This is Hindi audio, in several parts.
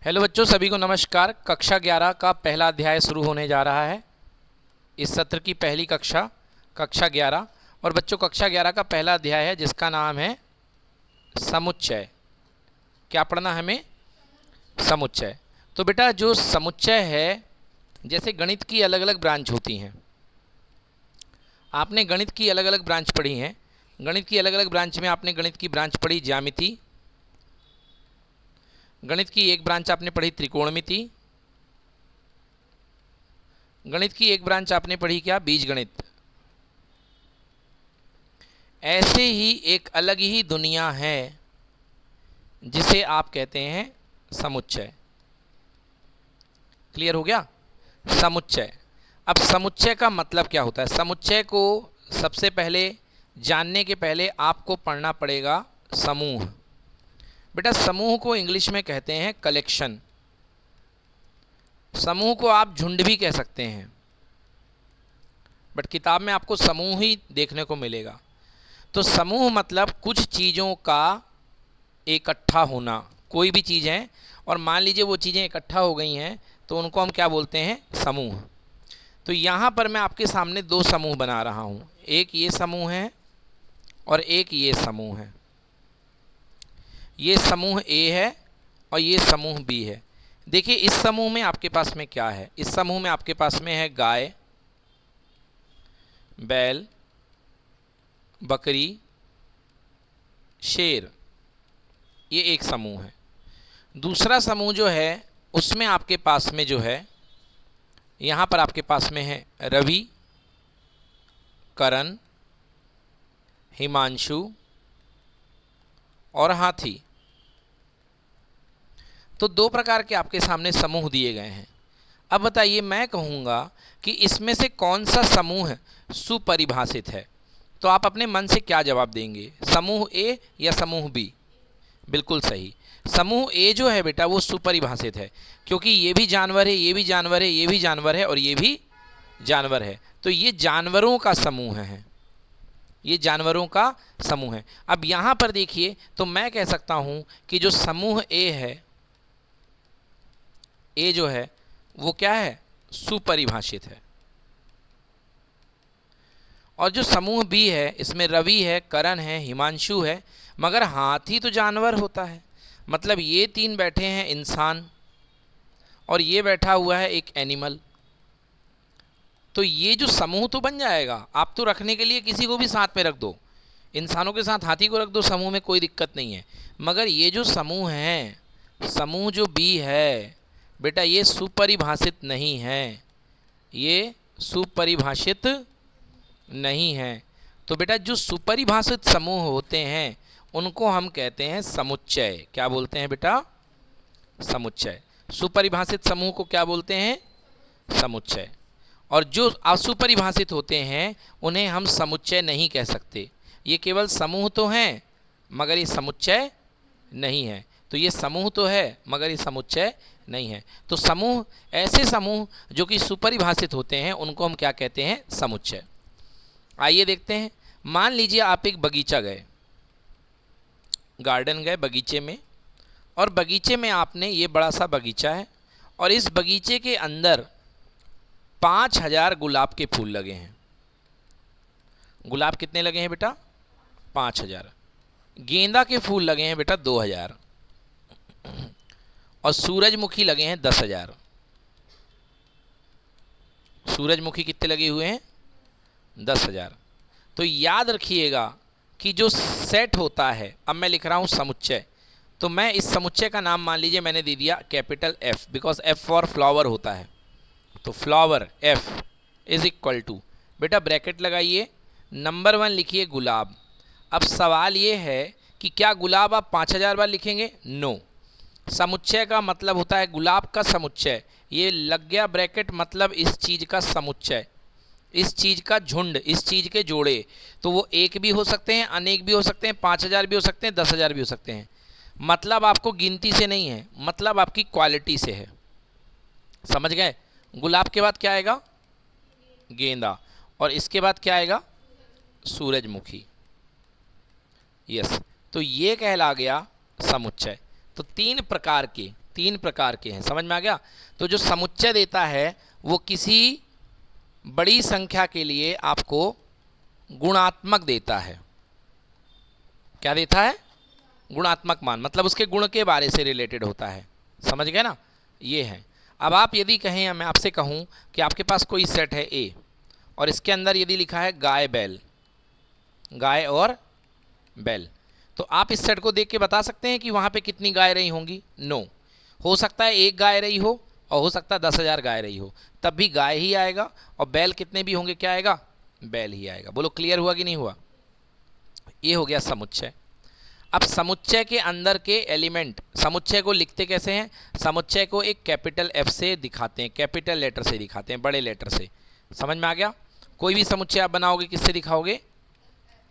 हेलो बच्चों, सभी को नमस्कार। कक्षा 11 का पहला अध्याय शुरू होने जा रहा है। इस सत्र की पहली कक्षा कक्षा 11। और बच्चों, कक्षा 11 का पहला अध्याय है जिसका नाम है समुच्चय। क्या पढ़ना हमें? समुच्चय। तो बेटा, जो समुच्चय है, जैसे गणित की अलग अलग ब्रांच होती हैं। आपने गणित की अलग अलग ब्रांच पढ़ी हैं। गणित की अलग अलग ब्रांच में आपने गणित की ब्रांच पढ़ी ज्यामिति, गणित की एक ब्रांच आपने पढ़ी त्रिकोणमिति, गणित की एक ब्रांच आपने पढ़ी क्या? बीजगणित। ऐसे ही एक अलग ही दुनिया है जिसे आप कहते हैं समुच्चय। क्लियर हो गया? समुच्चय। अब समुच्चय का मतलब क्या होता है? समुच्चय को सबसे पहले जानने के पहले आपको पढ़ना पड़ेगा समूह। बेटा, समूह को इंग्लिश में कहते हैं कलेक्शन। समूह को आप झुंड भी कह सकते हैं, बट किताब में आपको समूह ही देखने को मिलेगा। तो समूह मतलब कुछ चीज़ों का इकट्ठा होना। कोई भी चीज़ है और मान लीजिए वो चीज़ें इकट्ठा हो गई हैं तो उनको हम क्या बोलते हैं? समूह। तो यहाँ पर मैं आपके सामने दो समूह बना रहा हूँ। एक ये समूह है और एक ये समूह है। ये समूह ए है और ये समूह बी है। देखिए, इस समूह में आपके पास में क्या है? इस समूह में आपके पास में है गाय, बैल, बकरी, शेर। ये एक समूह है। दूसरा समूह जो है उसमें आपके पास में जो है, यहाँ पर आपके पास में है रवि, करण, हिमांशु और हाथी। तो दो प्रकार के आपके सामने समूह दिए गए हैं। अब बताइए, मैं कहूँगा कि इसमें से कौन सा समूह सुपरिभाषित है? तो आप अपने मन से क्या जवाब देंगे? समूह ए या समूह बी? बिल्कुल सही। समूह ए जो है बेटा वो सुपरिभाषित है, क्योंकि ये भी जानवर है, ये भी जानवर है, ये भी जानवर है और ये भी जानवर है। तो ये जानवरों का समूह है। ये जानवरों का समूह है। अब यहाँ पर देखिए, तो मैं कह सकता हूँ कि जो समूह ए है, ए जो है वो क्या है? सुपरिभाषित है। और जो समूह बी है, इसमें रवि है, करण है, हिमांशु है, मगर हाथी तो जानवर होता है। मतलब ये तीन बैठे हैं इंसान और ये बैठा हुआ है एक एनिमल। तो ये जो समूह तो बन जाएगा। आप तो रखने के लिए किसी को भी साथ में रख दो, इंसानों के साथ हाथी को रख दो समूह में, कोई दिक्कत नहीं है। मगर ये जो समूह है, समूह जो बी है बेटा, ये सुपरिभाषित नहीं है। ये सुपरिभाषित नहीं है। तो बेटा, जो सुपरिभाषित समूह होते हैं उनको हम कहते हैं समुच्चय। क्या बोलते हैं बेटा? समुच्चय। सुपरिभाषित समूह को क्या बोलते हैं? समुच्चय। और जो असुपरिभाषित होते हैं उन्हें हम समुच्चय नहीं कह सकते। ये केवल समूह तो हैं मगर ये समुच्चय नहीं है। तो ये समूह तो है मगर ये समुच्चय नहीं है। तो समूह, ऐसे समूह जो कि सुपरिभाषित होते हैं उनको हम क्या कहते हैं? समुच्चय। आइए देखते हैं। मान लीजिए आप एक बगीचा गए, गार्डन गए, बगीचे में, और बगीचे में आपने, ये बड़ा सा बगीचा है और इस बगीचे के अंदर 5000 गुलाब के फूल लगे हैं। गुलाब कितने लगे हैं बेटा? 5000। गेंदा के फूल लगे हैं बेटा 2000 और सूरजमुखी लगे हैं 10,000। सूरजमुखी कितने लगे हुए हैं? 10,000। तो याद रखिएगा कि जो सेट होता है, अब मैं लिख रहा हूं समुच्चय, तो मैं इस समुच्चय का नाम मान लीजिए मैंने दे दिया capital F, because F for flower होता है। तो flower F is equal to, बेटा ब्रैकेट लगाइए, नंबर 1 लिखिए गुलाब। अब सवाल ये है कि क्या गुलाब आप 5000 बार लिखेंगे? नो। समुच्चय का मतलब होता है गुलाब का समुच्चय। ये लग गया ब्रैकेट, मतलब इस चीज़ का समुच्चय, इस चीज़ का झुंड, इस चीज़ के जोड़े। तो वो एक भी हो सकते हैं, अनेक भी हो सकते हैं, 5000 भी हो सकते हैं, 10,000 भी हो सकते हैं। मतलब आपको गिनती से नहीं है, मतलब आपकी क्वालिटी से है। समझ गए? गुलाब के बाद क्या आएगा? गेंदा। और इसके बाद क्या आएगा? सूरजमुखी। यस। तो ये कहला गया समुच्चय। तो तीन तीन प्रकार के हैं, समझ में आ गया। तो जो समुच्चय देता है वो किसी बड़ी संख्या के लिए आपको गुणात्मक देता है। क्या देता है? गुणात्मक मान, मतलब उसके गुण के बारे से रिलेटेड होता है, समझ गए ना, ये है। अब आप यदि कहें, मैं आपसे कहूं कि आपके पास कोई सेट है ए और इसके अंदर यदि लिखा है गाय बैल, गाय और बैल, तो आप इस सेट को देख के बता सकते हैं कि वहां पे कितनी गाय रही होंगी? नो। हो सकता है एक गाय रही हो और हो सकता है 10,000 गाय रही हो, तब भी गाय ही आएगा, और बैल कितने भी होंगे क्या आएगा? बैल ही आएगा। बोलो क्लियर हुआ कि नहीं हुआ? ये हो गया समुच्चय। अब समुच्चय के अंदर के एलिमेंट, समुच्चय को लिखते कैसे हैं? समुच्चय को एक कैपिटल एफ से दिखाते हैं, कैपिटल लेटर से दिखाते हैं, बड़े लेटर से। समझ में आ गया? कोई भी समुच्चय आप बनाओगे किससे दिखाओगे?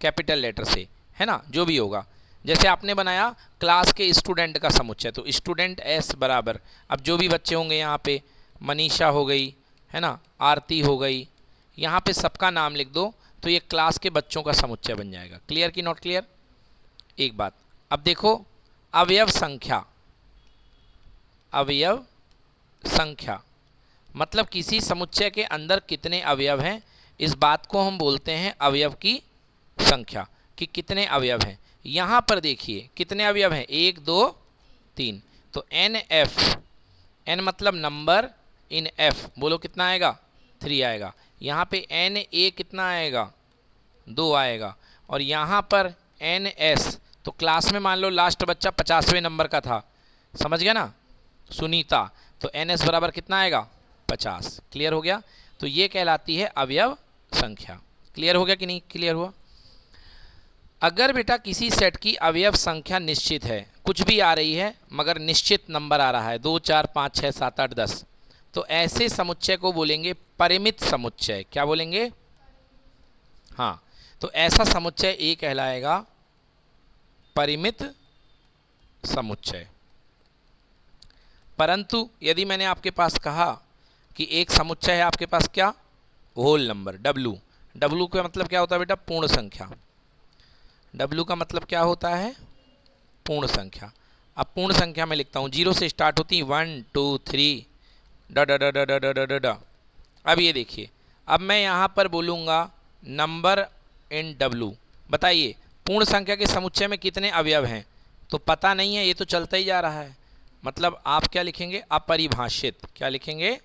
कैपिटल लेटर से, है ना, जो भी होगा। जैसे आपने बनाया क्लास के स्टूडेंट का समुच्चय, तो स्टूडेंट एस बराबर, अब जो भी बच्चे होंगे यहाँ पे, मनीषा हो गई, है ना, आरती हो गई, यहाँ पे सबका नाम लिख दो, तो ये क्लास के बच्चों का समुच्चय बन जाएगा। क्लियर कि नॉट क्लियर? एक बात। अब देखो अवयव संख्या, अवयव संख्या मतलब किसी समुच्चय के अंदर कितने अवयव हैं, इस बात को हम बोलते हैं अवयव की संख्या, कि कितने अवयव हैं। यहाँ पर देखिए कितने अवयव हैं, 1 2 3, तो एन एफ, एन मतलब नंबर, इन एफ बोलो कितना आएगा? 3 आएगा। यहाँ पे एन ए कितना आएगा? 2 आएगा। और यहाँ पर एन एस, तो क्लास में मान लो लास्ट बच्चा 50वें नंबर का था, समझ गया ना, सुनीता, तो एन एस बराबर कितना आएगा? 50। क्लियर हो गया? तो ये कहलाती है अवयव संख्या। क्लियर हो गया कि नहीं क्लियर हुआ? अगर बेटा किसी सेट की अवयव संख्या निश्चित है, कुछ भी आ रही है मगर निश्चित नंबर आ रहा है, 2 4 5 6 7 8 10, तो ऐसे समुच्चय को बोलेंगे परिमित समुच्चय। क्या बोलेंगे? हाँ, तो ऐसा समुच्चय ए कहलाएगा परिमित समुच्चय। परंतु यदि मैंने आपके पास कहा कि एक समुच्चय है आपके पास, क्या? Whole number, W. डब्लू का मतलब क्या होता है बेटा? पूर्ण संख्या। डब्लू का मतलब क्या होता है? पूर्ण संख्या। अब पूर्ण संख्या में लिखता हूँ, 0 से स्टार्ट होती है, 1 2 3 डा डा डा डा डा डा डा डा। अब ये देखिए, अब मैं यहाँ पर बोलूँगा नंबर इन डब्लू। बताइए पूर्ण संख्या के समुच्चय में कितने अवयव हैं? तो पता नहीं है, ये तो चलता ही जा रहा है। मतलब आप क्या लिखेंगे? अपरिभाषित। क्या लिखेंगे?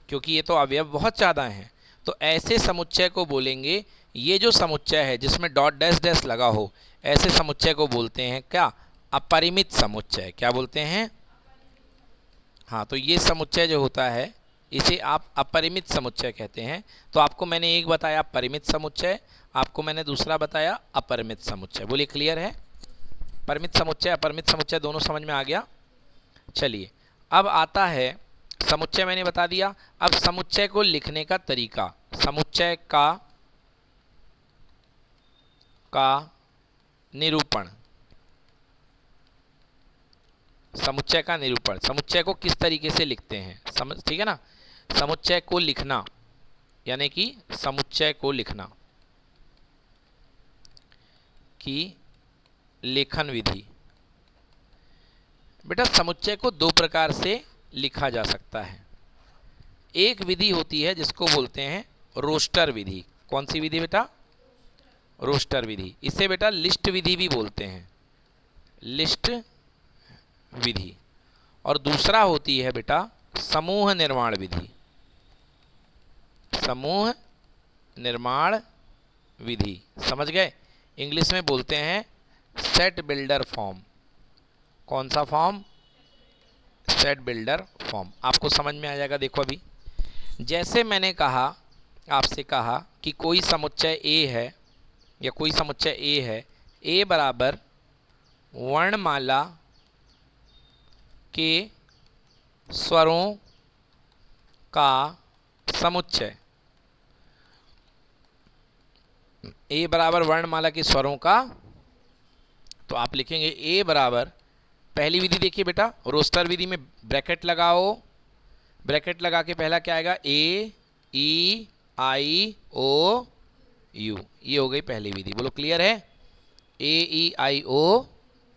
क्योंकि ये तो अवयव बहुत ज़्यादा हैं। तो ऐसे समुच्चय को बोलेंगे, ये जो समुच्चय है जिसमें डॉट डैश डैश लगा हो, ऐसे समुच्चय को बोलते हैं क्या? अपरिमित समुच्चय। क्या बोलते हैं? हाँ, तो ये समुच्चय जो होता है इसे आप अपरिमित समुच्चय कहते हैं। तो आपको मैंने एक बताया परिमित समुच्चय, आपको मैंने दूसरा बताया अपरिमित समुच्चय। बोलिए क्लियर है? परिमित समुच्चय अपरिमित समुच्चय दोनों समझ में आ गया? चलिए अब आता है समुच्चय, मैंने बता दिया। अब समुच्चय को लिखने का तरीका, समुच्चय का निरूपण, समुच्चय का निरूपण, समुच्चय को किस तरीके से लिखते हैं, समझ, ठीक है ना। समुच्चय को लिखना यानी कि समुच्चय को लिखना की लेखन विधि। बेटा समुच्चय को दो प्रकार से लिखा जा सकता है। एक विधि होती है जिसको बोलते हैं रोस्टर विधि। कौन सी विधि बेटा? रोस्टर विधि। इसे बेटा लिस्ट विधि भी बोलते हैं, लिस्ट विधि। और दूसरा होती है बेटा समूह निर्माण विधि, समूह निर्माण विधि। समझ गए? इंग्लिश में बोलते हैं सेट बिल्डर फॉर्म। कौन सा फॉर्म? Set builder form. आपको समझ में आ जाएगा। देखो अभी जैसे मैंने कहा, आपसे कहा कि कोई समुच्चय ए है या कोई समुच्चय ए है, ए बराबर वर्णमाला के स्वरों का समुच्चय। ए बराबर वर्णमाला के स्वरों का, तो आप लिखेंगे ए बराबर, पहली विधि देखिए बेटा, रोस्टर विधि में ब्रैकेट लगाओ, ब्रैकेट लगा के पहला क्या आएगा? ए ई आई ओ यू। ये हो गई पहली विधि। बोलो क्लियर है? ए ई आई ओ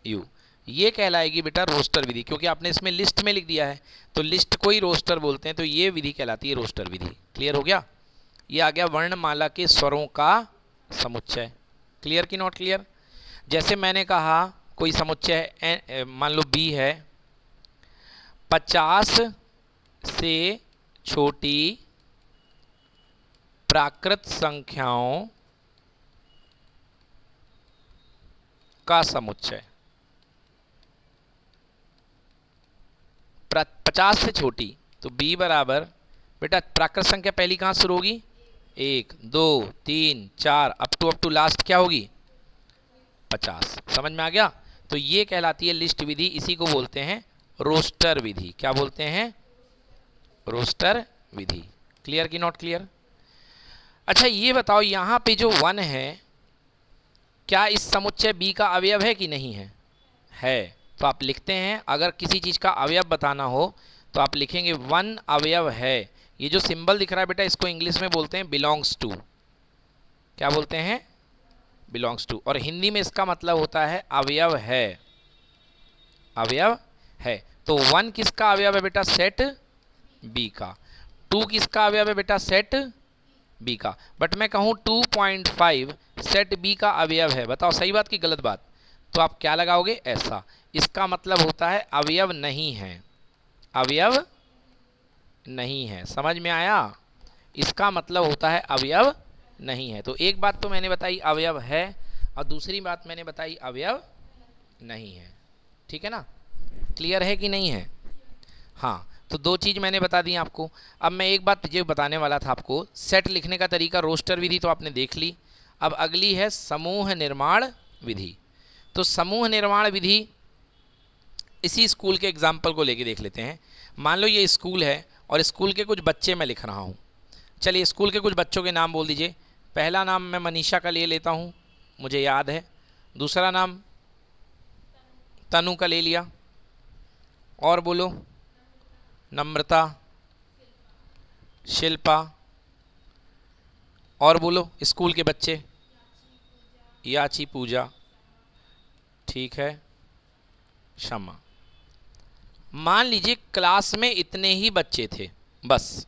यू। ये कहलाएगी बेटा रोस्टर विधि, क्योंकि आपने इसमें लिस्ट में लिख दिया है तो लिस्ट को ही रोस्टर बोलते हैं, तो ये विधि कहलाती है रोस्टर विधि। क्लियर हो गया? ये आ गया वर्णमाला के स्वरों का समुच्चय। क्लियर कि नॉट क्लियर? जैसे मैंने कहा कोई समुच्चय मान लो बी है, 50 से छोटी प्राकृत संख्याओं का समुच्चय। 50 से छोटी, तो b बराबर बेटा प्राकृत संख्या पहली कहाँ शुरू होगी? 1 2 3 4 अप टू लास्ट क्या होगी? 50। समझ में आ गया? तो ये कहलाती है लिस्ट विधि, इसी को बोलते हैं रोस्टर विधि। क्या बोलते हैं? रोस्टर विधि। क्लियर कि नॉट क्लियर? अच्छा ये बताओ, यहाँ पे जो 1 है क्या इस समुच्चय b का अवयव है कि नहीं है? है। तो आप लिखते हैं, अगर किसी चीज़ का अवयव बताना हो तो आप लिखेंगे 1 अवयव है। ये जो सिंबल दिख रहा है बेटा, इसको इंग्लिश में बोलते हैं बिलोंग्स टू। क्या बोलते हैं? Belongs to. और हिंदी में इसका मतलब होता है अवयव है। अवयव है। तो 1 किसका अवयव है बेटा? सेट बी का। 2 किसका अवयव है बेटा? सेट बी का। बट मैं कहूँ 2.5 सेट बी का अवयव है, बताओ सही बात की गलत बात? तो आप क्या लगाओगे? ऐसा। इसका मतलब होता है अवयव नहीं है। अवयव नहीं है। समझ में आया? इसका मतलब होता है अवयव नहीं है। तो एक बात तो मैंने बताई अवयव है, और दूसरी बात मैंने बताई अवयव नहीं है। ठीक है ना? क्लियर है कि नहीं है? हाँ, तो 2 चीज़ मैंने बता दी आपको। अब मैं एक बात ये बताने वाला था आपको, सेट लिखने का तरीका रोस्टर विधि तो आपने देख ली। अब अगली है समूह निर्माण विधि। तो समूह निर्माण विधि इसी स्कूल के एग्जाम्पल को लेके देख लेते हैं। मान लो ये स्कूल है और स्कूल के कुछ बच्चे मैं लिख रहा हूँ। चलिए स्कूल के कुछ बच्चों के नाम बोल दीजिए। पहला नाम मैं मनीषा का ले लेता हूँ, मुझे याद है। दूसरा नाम तनु का ले लिया। और बोलो। नम्रता, शिल्पा। और बोलो स्कूल के बच्चे। याची, पूजा। ठीक है, क्षमा। मान लीजिए क्लास में इतने ही बच्चे थे बस,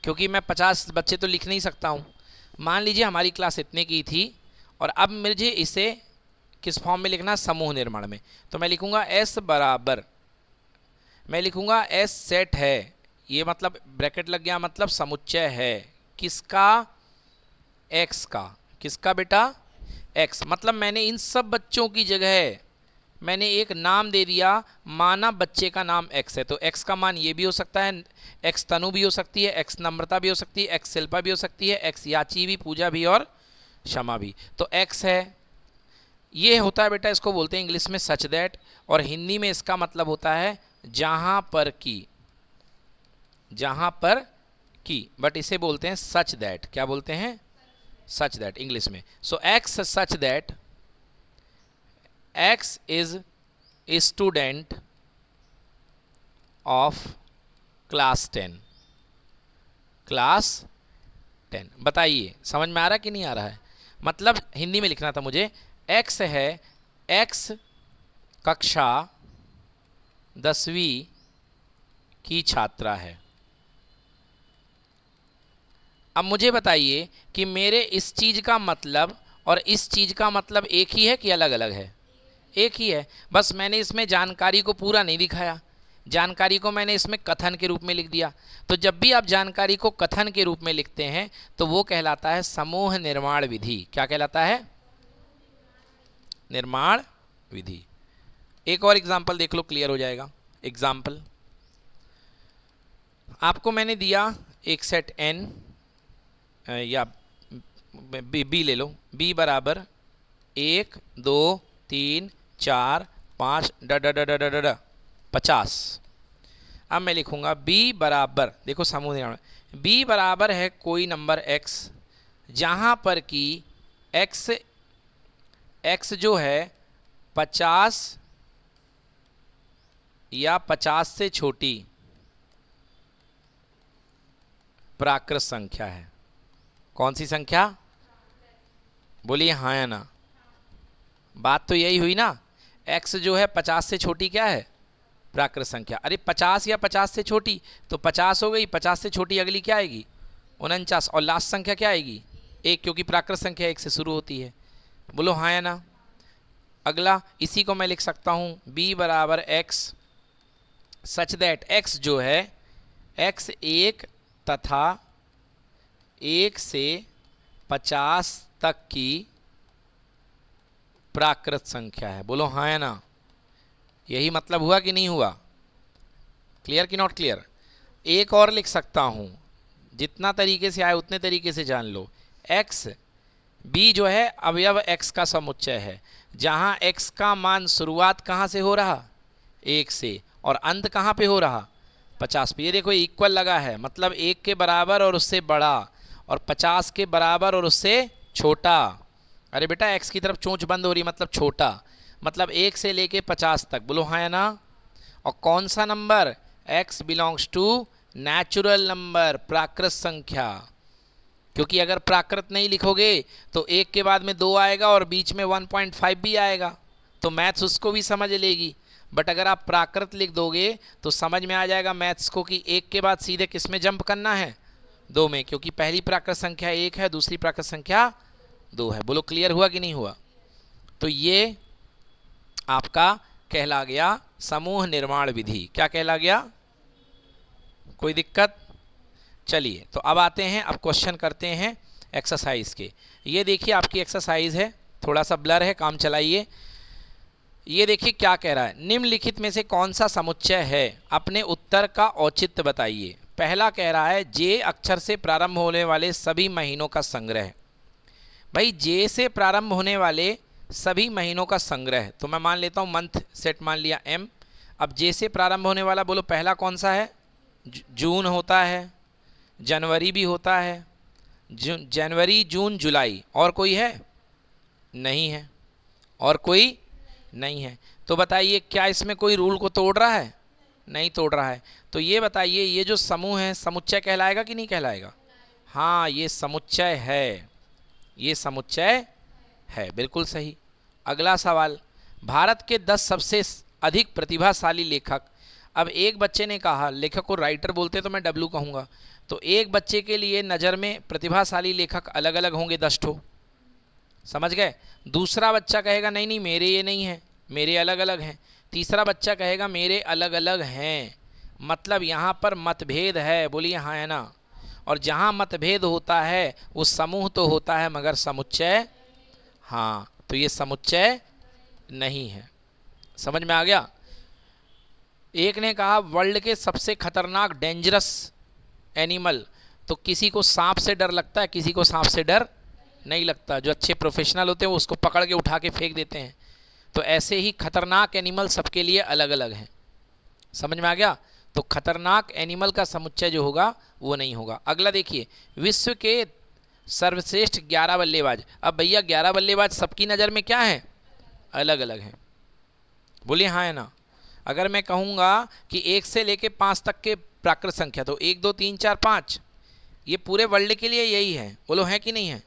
क्योंकि मैं 50 बच्चे तो लिख नहीं सकता हूँ। मान लीजिए हमारी क्लास इतने की थी, और अब मुझे इसे किस फॉर्म में लिखना? समूह निर्माण में। तो मैं लिखूँगा S बराबर, मैं लिखूँगा S सेट है, ये मतलब ब्रैकेट लग गया, मतलब समुच्चय है। किसका? X का। किसका बेटा? X। मतलब मैंने इन सब बच्चों की जगह मैंने एक नाम दे दिया, माना बच्चे का नाम X है, तो X का मान ये भी हो सकता है, X तनु भी हो सकती है, X नम्रता भी हो सकती है, X शिल्पा भी हो सकती है, X याची भी, पूजा भी और क्षमा भी। तो X है। ये होता है बेटा, इसको बोलते हैं इंग्लिश में सच दैट, और हिंदी में इसका मतलब होता है जहां पर की। जहां पर की, बट इसे बोलते हैं सच दैट। क्या बोलते हैं? सच दैट इंग्लिश में। सो X such that X is a student of class 10। Class 10। बताइए समझ में आ रहा है कि नहीं आ रहा है? मतलब हिंदी में लिखना था मुझे, X है, X कक्षा 10वीं की छात्रा है। अब मुझे बताइए कि मेरे इस चीज का मतलब और इस चीज का मतलब एक ही है कि अलग अलग है? एक ही है। बस मैंने इसमें जानकारी को पूरा नहीं दिखाया, जानकारी को मैंने इसमें कथन के रूप में लिख दिया। तो जब भी आप जानकारी को कथन के रूप में लिखते हैं तो वो कहलाता है समूह निर्माण विधि। क्या कहलाता है? निर्माण विधि। एक और एग्जाम्पल देख लो, क्लियर हो जाएगा। एग्जाम्पल आपको मैंने दिया एक सेट n, या b ले लो। b बराबर 1 2 3 4 5 ड 50। अब मैं लिखूंगा b बराबर, देखो समूह निर्माण, b बराबर है कोई नंबर x जहां पर कि x जो है 50 या 50 से छोटी प्राकृत संख्या है। कौन सी संख्या? बोलिए हाँ या ना। बात तो यही हुई ना, x जो है 50 से छोटी क्या है? प्राकृत संख्या। अरे 50 या 50 से छोटी, तो 50 हो गई, 50 से छोटी अगली क्या आएगी? 49, और लास्ट संख्या क्या आएगी? 1, क्योंकि प्राकृत संख्या 1 से शुरू होती है। बोलो हाँ या ना। अगला इसी को मैं लिख सकता हूँ b बराबर x सच दैट x जो है x 1 तथा 1 से 50 तक की प्राकृत संख्या है। बोलो हाँ या ना। यही मतलब हुआ कि नहीं हुआ? क्लियर कि नॉट क्लियर? एक और लिख सकता हूं, जितना तरीके से आए उतने तरीके से जान लो। x b जो है अवयव x का समुच्चय है, जहां x का मान शुरुआत कहां से हो रहा? 1 से, और अंत कहां पे हो रहा? 50 पे। ये देखो इक्वल लगा है, मतलब 1 के बराबर और उससे बड़ा, और 50 के बराबर और उससे छोटा। अरे बेटा x की तरफ चोंच बंद हो रही, मतलब छोटा, मतलब 1 से लेके 50 तक। बोलो हाँ या ना। और कौन सा number? x belongs to natural number, प्राकृत संख्या। क्योंकि अगर प्राकृत नहीं लिखोगे तो 1 के बाद में 2 आएगा और बीच में 1.5 भी आएगा, तो मैथ्स उसको भी समझ लेगी। बट अगर आप प्राकृत लिख दोगे तो समझ में आ जाएगा मैथ्स को कि 1 के बाद सीधे किस में जंप करना है? 2 में, क्योंकि पहली प्राकृत संख्या 1 है, दूसरी प्राकृत संख्या 2 है। बोलो क्लियर हुआ कि नहीं हुआ? तो ये आपका कहला गया समूह निर्माण विधि। क्या कहला गया? कोई दिक्कत? चलिए तो अब आते हैं, अब क्वेश्चन करते हैं एक्सरसाइज के। ये देखिए आपकी एक्सरसाइज है, थोड़ा सा ब्लर है, काम चलाइए। ये देखिए क्या कह रहा है, निम्नलिखित में से कौन सा समुच्चय है? अपने उत्तर का औचित्य बताइए। पहला कह रहा है जे अक्षर से प्रारंभ होने वाले सभी महीनों का संग्रह। भाई जे से प्रारंभ होने वाले सभी महीनों का संग्रह, तो मैं मान लेता हूँ मंथ सेट मान लिया m। अब जे से प्रारंभ होने वाला बोलो पहला कौन सा है? जून होता है, जनवरी भी होता है, जनवरी जून जुलाई, और कोई है? नहीं है, और कोई नहीं है। तो बताइए क्या इसमें कोई रूल को तोड़ रहा है? नहीं तोड़ रहा है। तो ये बताइए ये जो समूह है समुच्चय कहलाएगा कि नहीं कहलाएगा? हाँ ये समुच्चय है, ये समुच्चय है, बिल्कुल सही। अगला सवाल, भारत के 10 सबसे अधिक प्रतिभाशाली लेखक। अब एक बच्चे ने कहा, लेखक को राइटर बोलते तो मैं डब्लू कहूँगा, तो एक बच्चे के लिए नज़र में प्रतिभाशाली लेखक अलग अलग होंगे 10 ठो, समझ गए? दूसरा बच्चा कहेगा नहीं नहीं मेरे ये नहीं है, मेरे अलग अलग हैं। तीसरा बच्चा कहेगा मेरे अलग अलग हैं। मतलब यहाँ पर मतभेद है, बोलिए हाँ है ना। और जहाँ मतभेद होता है वो समूह तो होता है मगर समुच्चय, हाँ तो ये समुच्चय नहीं है। समझ में आ गया? एक ने कहा वर्ल्ड के सबसे खतरनाक डेंजरस एनिमल, तो किसी को सांप से डर लगता है, किसी को सांप से डर नहीं लगता। जो अच्छे प्रोफेशनल होते हैं वो उसको पकड़ के उठा के फेंक देते हैं। तो ऐसे ही खतरनाक एनिमल सबके लिए अलग अलग हैं। समझ में आ गया? तो खतरनाक एनिमल का समुच्चय जो होगा वो नहीं होगा। अगला देखिए, विश्व के सर्वश्रेष्ठ 11 बल्लेबाज। अब भैया 11 बल्लेबाज सबकी नज़र में क्या है? अलग अलग हैं। बोलिए हाँ है ना। अगर मैं कहूँगा कि 1 से लेके 5 तक के प्राकृत संख्या, तो 1 2 3 4 5 ये पूरे वर्ल्ड के लिए यही है। बोलो है कि नहीं है?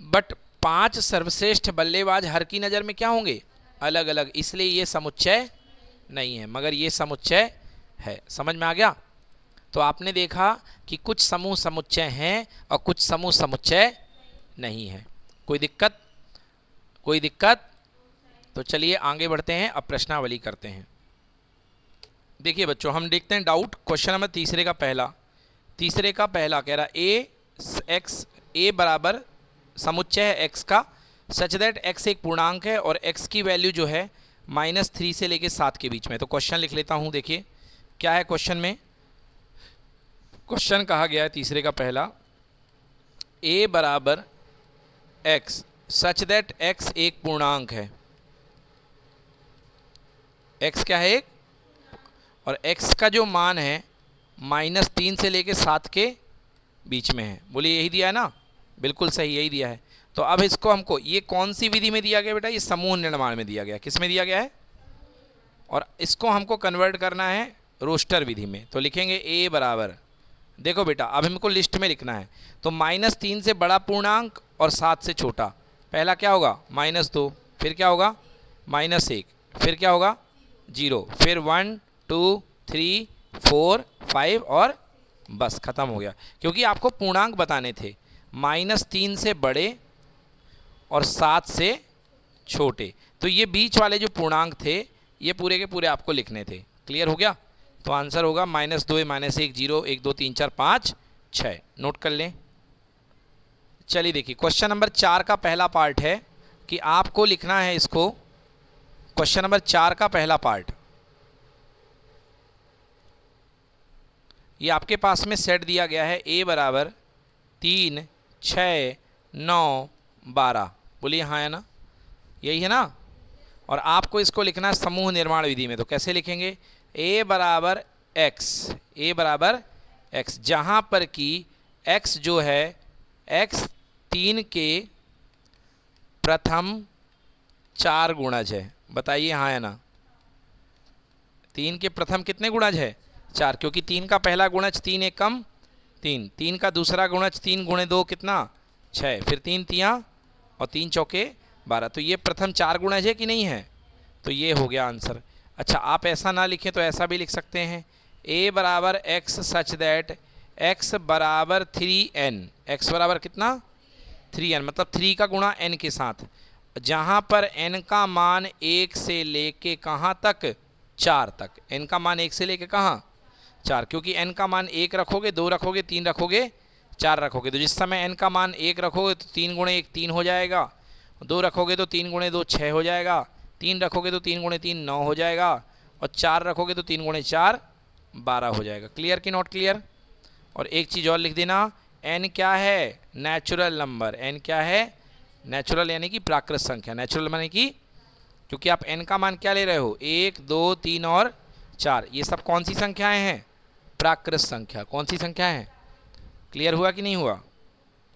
बट 5 सर्वश्रेष्ठ बल्लेबाज हर की नज़र में क्या होंगे? अलग अलग, इसलिए ये समुच्चय नहीं है, मगर ये समुच्चय है। समझ में आ गया? तो आपने देखा कि कुछ समूह समुच्चय हैं और कुछ समूह समुच्चय नहीं है। कोई दिक्कत? कोई दिक्कत? तो चलिए आगे बढ़ते हैं, अब प्रश्नावली करते हैं। देखिए बच्चों हम देखते हैं डाउट क्वेश्चन नंबर तीसरे का पहला कह रहा ए बराबर समुच्चय है x का सच दैट x एक पूर्णांक है और x की वैल्यू जो है -3 से लेके 7 के बीच में। तो क्वेश्चन लिख लेता हूं। देखिए क्या है क्वेश्चन में। क्वेश्चन कहा गया है तीसरे का पहला, a बराबर x सच दैट x एक पूर्णांक है। x क्या है? एक, और x का जो मान है -3 से लेके 7 के बीच में है। बोलिए यही दिया है ना? बिल्कुल सही, यही दिया है। तो अब इसको हमको, ये कौन सी विधि में दिया गया बेटा? ये समूह निर्माण में दिया गया। किस में दिया गया है? और इसको हमको कन्वर्ट करना है रोस्टर विधि में। तो लिखेंगे a बराबर, देखो बेटा अब हमको लिस्ट में लिखना है, तो -3 से बड़ा पूर्णांक और 7 से छोटा। पहला क्या होगा? -2, फिर क्या होगा? -1, फिर क्या होगा 0, फिर 1 2 3 4 5 और बस ख़त्म हो गया। क्योंकि आपको पूर्णांक बताने थे, -3 से बड़े और 7 से छोटे, तो ये बीच वाले जो पूर्णांक थे ये पूरे के पूरे आपको लिखने थे। क्लियर हो गया? तो आंसर होगा -2 -1 0 1 2 3 4 5 6। नोट कर लें। चलिए देखिए, क्वेश्चन नंबर 4 का पहला पार्ट है कि आपको लिखना है इसको। क्वेश्चन नंबर 4 का पहला पार्ट, ये आपके पास में सेट दिया गया है a बराबर 3 6 9 12। बोलिए हाँ या ना, यही है ना। और आपको इसको लिखना है समूह निर्माण विधि में। तो कैसे लिखेंगे? a बराबर x, जहां पर कि x जो है x 3 के प्रथम 4 गुणज है। बताइए हाँ या ना। 3 के प्रथम कितने गुणज है? 4, क्योंकि 3 का पहला गुणज 3 एक कम 3, 3 का दूसरा गुणज 3 गुणे 2 कितना 6, फिर 3 तियां और 3 चौके 12। तो ये प्रथम 4 गुणज है कि नहीं है? तो ये हो गया आंसर। अच्छा, आप ऐसा ना लिखें तो ऐसा भी लिख सकते हैं, a बराबर x सच दैट x बराबर 3n। x बराबर कितना 3n, मतलब 3 का गुणा n के साथ, जहां पर n का मान 1 से लेके कहां तक 4 तक। n का मान 1 से लेके कहां 4, क्योंकि n का मान 1 रखोगे 2 रखोगे 3 रखोगे 4 रखोगे, तो जिस समय n का मान 1 रखोगे तो 3 गुणे 1 3 हो जाएगा, 2 रखोगे तो 3 गुणे 2 6 हो जाएगा, 3 रखोगे तो 3 गुणे 3 9 हो जाएगा, और 4 रखोगे तो 3 गुणे 4 12 हो जाएगा। क्लियर कि नॉट क्लियर? और एक चीज़ और लिख देना, n क्या है? Natural number. n क्या है? नेचुरल यानी कि प्राकृत संख्या। नेचुरल यानी कि, क्योंकि आप n का मान क्या ले रहे हो 1 2 3 और 4, ये सब कौन सी संख्याएं हैं? प्राकृत संख्या। कौन सी संख्या है? क्लियर हुआ कि नहीं हुआ?